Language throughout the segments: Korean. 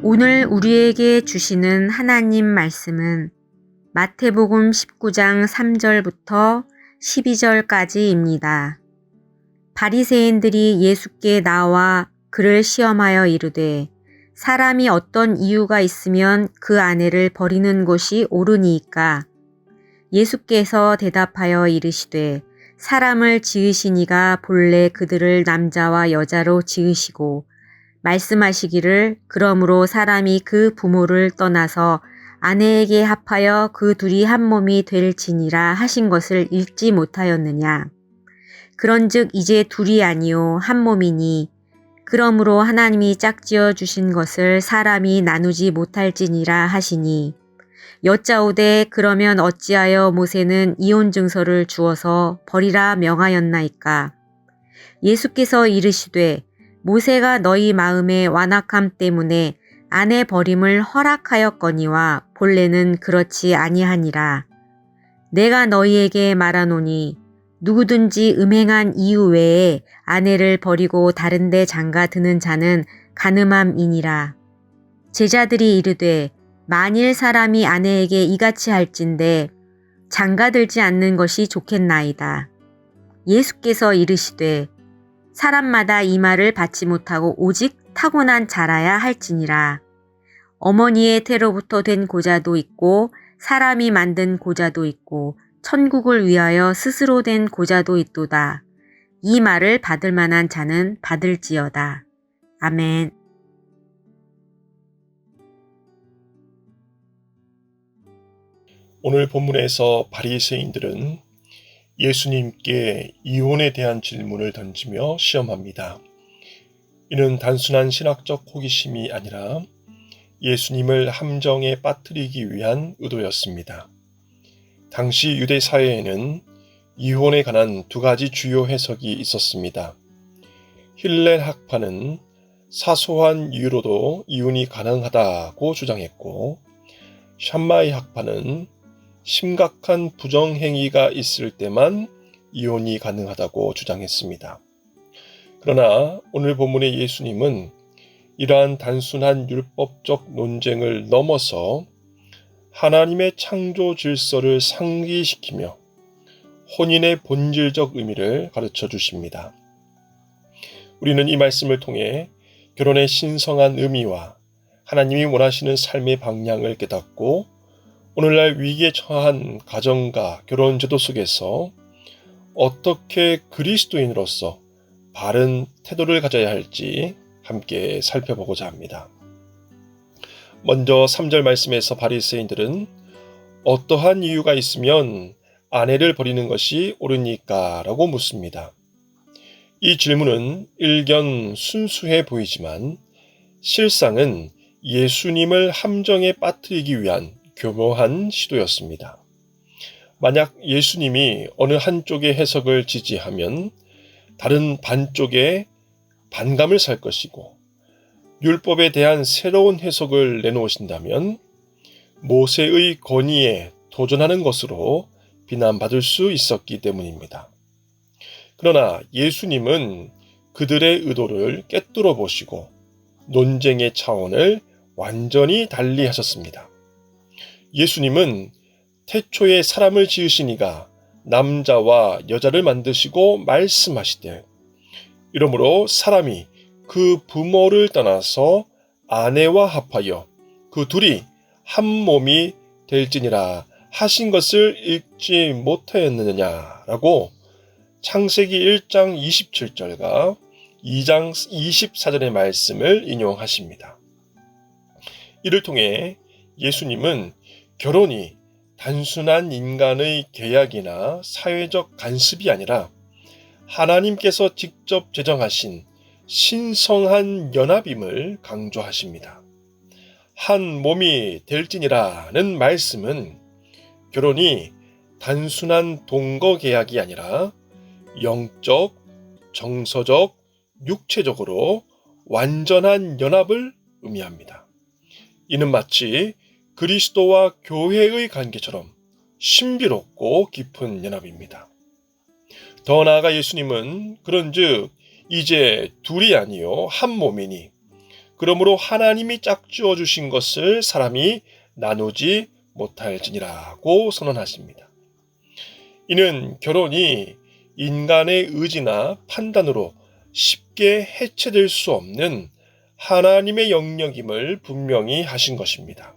오늘 우리에게 주시는 하나님 말씀은 마태복음 19장 3절부터 12절까지입니다. 바리새인들이 예수께 나와 그를 시험하여 이르되 사람이 어떤 이유가 있으면 그 아내를 버리는 것이 옳으니이까? 예수께서 대답하여 이르시되 사람을 지으신 이가 본래 그들을 남자와 여자로 지으시고 말씀하시기를 그러므로 사람이 그 부모를 떠나서 아내에게 합하여 그 둘이 한 몸이 될지니라 하신 것을 읽지 못하였느냐. 그런즉 이제 둘이 아니요 한 몸이니 그러므로 하나님이 짝지어 주신 것을 사람이 나누지 못할지니라 하시니 여짜오되 그러면 어찌하여 모세는 이혼 증서를 주어서 버리라 명하였나이까. 예수께서 이르시되 모세가 너희 마음의 완악함 때문에 아내 버림을 허락하였거니와 본래는 그렇지 아니하니라. 내가 너희에게 말하노니 누구든지 음행한 이유 외에 아내를 버리고 다른 데 장가 드는 자는 간음함이니라. 제자들이 이르되 만일 사람이 아내에게 이같이 할진대 장가 들지 않는 것이 좋겠나이다. 예수께서 이르시되 사람마다 이 말을 받지 못하고 오직 타고난 자라야 할지니라. 어머니의 태로부터 된 고자도 있고 사람이 만든 고자도 있고 천국을 위하여 스스로 된 고자도 있도다. 이 말을 받을 만한 자는 받을지어다. 아멘. 오늘 본문에서 바리새인들은 예수님께 이혼에 대한 질문을 던지며 시험합니다. 이는 단순한 신학적 호기심이 아니라 예수님을 함정에 빠뜨리기 위한 의도였습니다. 당시 유대 사회에는 이혼에 관한 두 가지 주요 해석이 있었습니다. 힐렐 학파는 사소한 이유로도 이혼이 가능하다고 주장했고, 샴마이 학파는 심각한 부정행위가 있을 때만 이혼이 가능하다고 주장했습니다. 그러나 오늘 본문의 예수님은 이러한 단순한 율법적 논쟁을 넘어서 하나님의 창조 질서를 상기시키며 혼인의 본질적 의미를 가르쳐 주십니다. 우리는 이 말씀을 통해 결혼의 신성한 의미와 하나님이 원하시는 삶의 방향을 깨닫고 오늘날 위기에 처한 가정과 결혼 제도 속에서 어떻게 그리스도인으로서 바른 태도를 가져야 할지 함께 살펴보고자 합니다. 먼저 3절 말씀에서 바리새인들은 어떠한 이유가 있으면 아내를 버리는 것이 옳으니까? 라고 묻습니다. 이 질문은 일견 순수해 보이지만 실상은 예수님을 함정에 빠뜨리기 위한 교묘한 시도였습니다. 만약 예수님이 어느 한쪽의 해석을 지지하면 다른 반쪽에 반감을 살 것이고, 율법에 대한 새로운 해석을 내놓으신다면 모세의 권위에 도전하는 것으로 비난받을 수 있었기 때문입니다. 그러나 예수님은 그들의 의도를 꿰뚫어 보시고 논쟁의 차원을 완전히 달리 하셨습니다. 예수님은 태초에 사람을 지으신 이가 남자와 여자를 만드시고 말씀하시되 이러므로 사람이 그 부모를 떠나서 아내와 합하여 그 둘이 한 몸이 될지니라 하신 것을 읽지 못하였느냐라고 창세기 1장 27절과 2장 24절의 말씀을 인용하십니다. 이를 통해 예수님은 결혼이 단순한 인간의 계약이나 사회적 간섭이 아니라 하나님께서 직접 제정하신 신성한 연합임을 강조하십니다. 한 몸이 될지니라는 말씀은 결혼이 단순한 동거 계약이 아니라 영적, 정서적, 육체적으로 완전한 연합을 의미합니다. 이는 마치 그리스도와 교회의 관계처럼 신비롭고 깊은 연합입니다. 더 나아가 예수님은 그런즉 이제 둘이 아니요 한 몸이니 그러므로 하나님이 짝지어 주신 것을 사람이 나누지 못할지니라고 선언하십니다. 이는 결혼이 인간의 의지나 판단으로 쉽게 해체될 수 없는 하나님의 영역임을 분명히 하신 것입니다.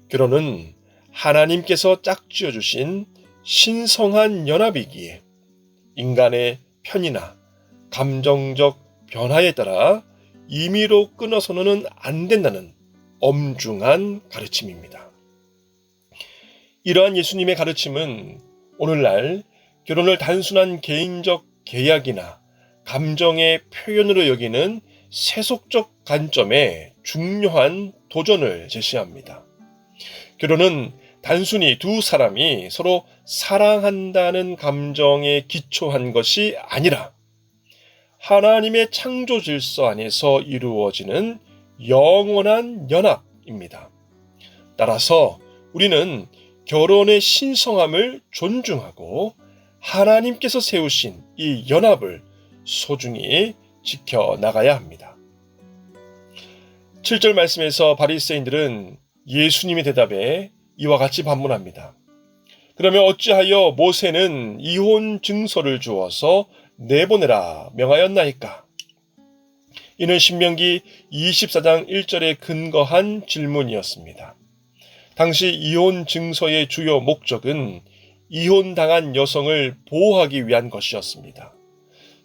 결혼은 하나님께서 짝지어 주신 신성한 연합이기에 인간의 편이나 감정적 변화에 따라 임의로 끊어서는 안 된다는 엄중한 가르침입니다. 이러한 예수님의 가르침은 오늘날 결혼을 단순한 개인적 계약이나 감정의 표현으로 여기는 세속적 관점에 중요한 도전을 제시합니다. 결혼은 단순히 두 사람이 서로 사랑한다는 감정에 기초한 것이 아니라 하나님의 창조 질서 안에서 이루어지는 영원한 연합입니다. 따라서 우리는 결혼의 신성함을 존중하고 하나님께서 세우신 이 연합을 소중히 지켜나가야 합니다. 7절 말씀에서 바리새인들은 예수님의 대답에 이와 같이 반문합니다. 그러면 어찌하여 모세는 이혼 증서를 주어서 내보내라 명하였나이까? 이는 신명기 24장 1절에 근거한 질문이었습니다. 당시 이혼 증서의 주요 목적은 이혼당한 여성을 보호하기 위한 것이었습니다.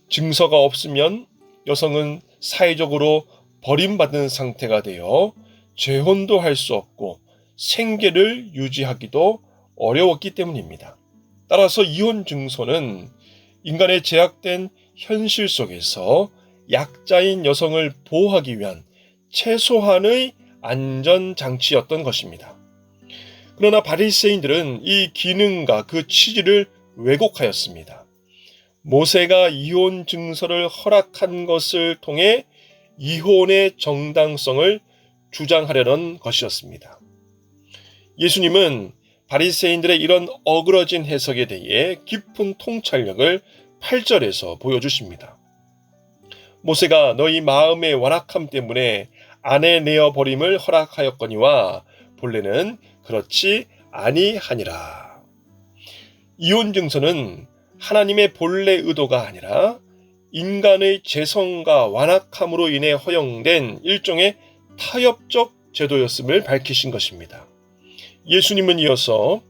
증서가 없으면 여성은 사회적으로 버림받은 상태가 되어 재혼도 할 수 없고 생계를 유지하기도 어려웠기 때문입니다. 따라서 이혼 증서는 인간의 제약된 현실 속에서 약자인 여성을 보호하기 위한 최소한의 안전장치였던 것입니다. 그러나 바리새인들은 이 기능과 그 취지를 왜곡하였습니다. 모세가 이혼 증서를 허락한 것을 통해 이혼의 정당성을 주장하려는 것이었습니다. 예수님은 바리새인들의 이런 어그러진 해석에 대해 깊은 통찰력을 8절에서 보여주십니다. 모세가 너희 마음의 완악함 때문에 아내 내어버림을 허락하였거니와 본래는 그렇지 아니하니라. 이혼 증서는 하나님의 본래 의도가 아니라 인간의 재성과 완악함으로 인해 허용된 일종의 타협적 제도였음을 밝히신 것입니다. 예수님은 이어서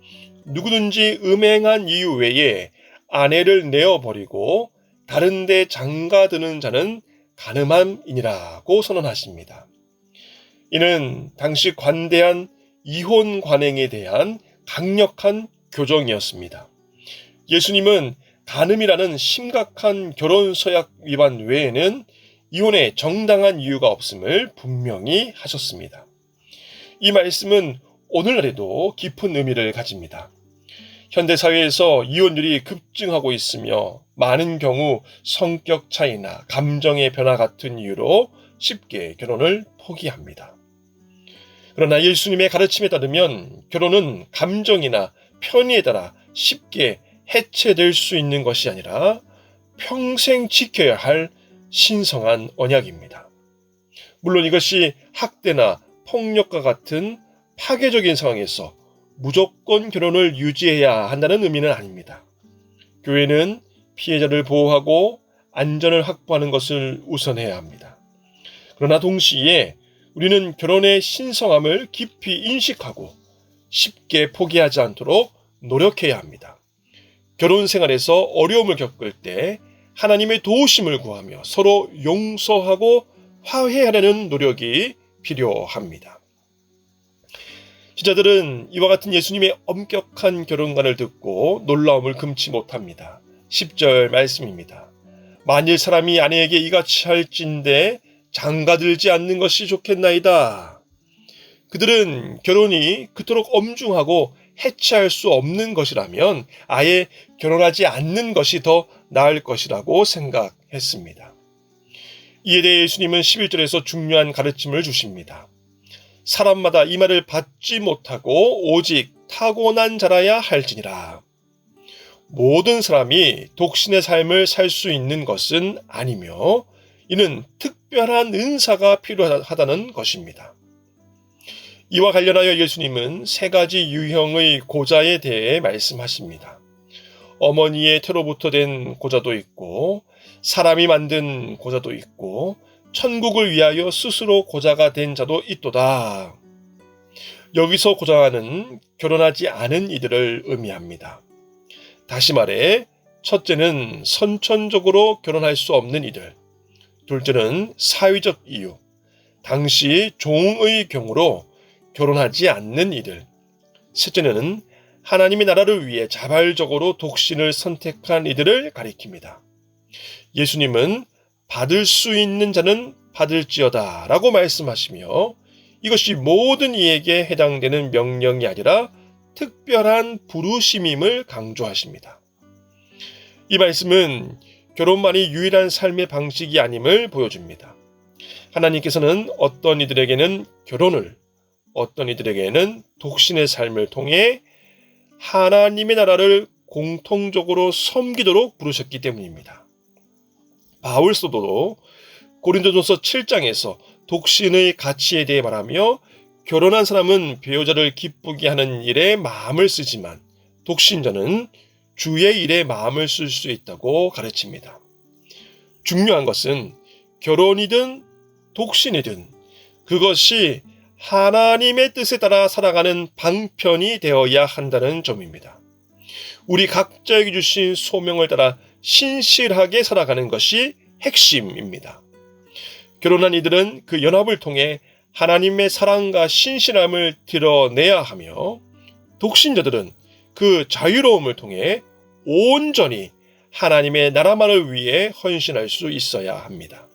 누구든지 음행한 이유 외에 아내를 내어버리고 다른 데 장가드는 자는 간음함이니라고 선언하십니다. 이는 당시 관대한 이혼 관행에 대한 강력한 교정이었습니다. 예수님은 간음이라는 심각한 결혼 서약 위반 외에는 이혼에 정당한 이유가 없음을 분명히 하셨습니다. 이 말씀은 오늘날에도 깊은 의미를 가집니다. 현대사회에서 이혼율이 급증하고 있으며 많은 경우 성격 차이나 감정의 변화 같은 이유로 쉽게 결혼을 포기합니다. 그러나 예수님의 가르침에 따르면 결혼은 감정이나 편의에 따라 쉽게 해체될 수 있는 것이 아니라 평생 지켜야 할 신성한 언약입니다. 물론 이것이 학대나 폭력과 같은 파괴적인 상황에서 무조건 결혼을 유지해야 한다는 의미는 아닙니다. 교회는 피해자를 보호하고 안전을 확보하는 것을 우선해야 합니다. 그러나 동시에 우리는 결혼의 신성함을 깊이 인식하고 쉽게 포기하지 않도록 노력해야 합니다. 결혼 생활에서 어려움을 겪을 때 하나님의 도우심을 구하며 서로 용서하고 화해하려는 노력이 필요합니다. 기자들은 이와 같은 예수님의 엄격한 결혼관을 듣고 놀라움을 금치 못합니다. 10절 말씀입니다. 만일 사람이 아내에게 이같이 할진대 장가들지 않는 것이 좋겠나이다. 그들은 결혼이 그토록 엄중하고 해체할 수 없는 것이라면 아예 결혼하지 않는 것이 더 나을 것이라고 생각했습니다. 이에 대해 예수님은 11절에서 중요한 가르침을 주십니다. 사람마다 이 말을 받지 못하고 오직 타고난 자라야 할지니라. 모든 사람이 독신의 삶을 살 수 있는 것은 아니며 이는 특별한 은사가 필요하다는 것입니다. 이와 관련하여 예수님은 세 가지 유형의 고자에 대해 말씀하십니다. 어머니의 태로부터 된 고자도 있고, 사람이 만든 고자도 있고, 천국을 위하여 스스로 고자가 된 자도 있도다. 여기서 고자는 결혼하지 않은 이들을 의미합니다. 다시 말해, 첫째는 선천적으로 결혼할 수 없는 이들, 둘째는 사회적 이유, 당시 종의 경우로 결혼하지 않는 이들, 셋째는 하나님의 나라를 위해 자발적으로 독신을 선택한 이들을 가리킵니다. 예수님은 받을 수 있는 자는 받을지어다 라고 말씀하시며 이것이 모든 이에게 해당되는 명령이 아니라 특별한 부르심임을 강조하십니다. 이 말씀은 결혼만이 유일한 삶의 방식이 아님을 보여줍니다. 하나님께서는 어떤 이들에게는 결혼을, 어떤 이들에게는 독신의 삶을 통해 하나님의 나라를 공통적으로 섬기도록 부르셨기 때문입니다. 바울 사도도 고린도전서 7장에서 독신의 가치에 대해 말하며 결혼한 사람은 배우자를 기쁘게 하는 일에 마음을 쓰지만 독신자는 주의 일에 마음을 쓸 수 있다고 가르칩니다. 중요한 것은 결혼이든 독신이든 그것이 하나님의 뜻에 따라 살아가는 방편이 되어야 한다는 점입니다. 우리 각자에게 주신 소명을 따라 신실하게 살아가는 것이 핵심입니다. 결혼한 이들은 그 연합을 통해 하나님의 사랑과 신실함을 드러내야 하며 독신자들은 그 자유로움을 통해 온전히 하나님의 나라만을 위해 헌신할 수 있어야 합니다.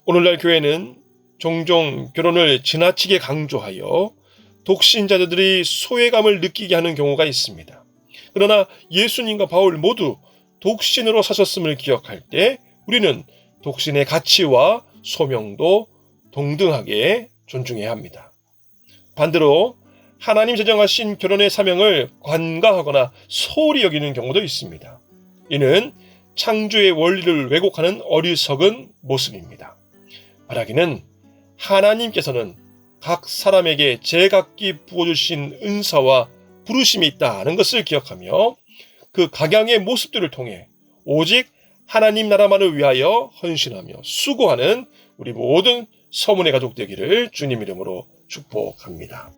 오늘날 교회는 종종 결혼을 지나치게 강조하여 독신자들이 소외감을 느끼게 하는 경우가 있습니다. 그러나 예수님과 바울 모두 독신으로 사셨음을 기억할 때 우리는 독신의 가치와 소명도 동등하게 존중해야 합니다. 반대로 하나님 제정하신 결혼의 사명을 관가하거나 소홀히 여기는 경우도 있습니다. 이는 창조의 원리를 왜곡하는 어리석은 모습입니다. 말하기는 하나님께서는 각 사람에게 제각기 부어주신 은사와 부르심이 있다는 것을 기억하며 그 각양의 모습들을 통해 오직 하나님 나라만을 위하여 헌신하며 수고하는 우리 모든 서문의 가족 되기를 주님 이름으로 축복합니다.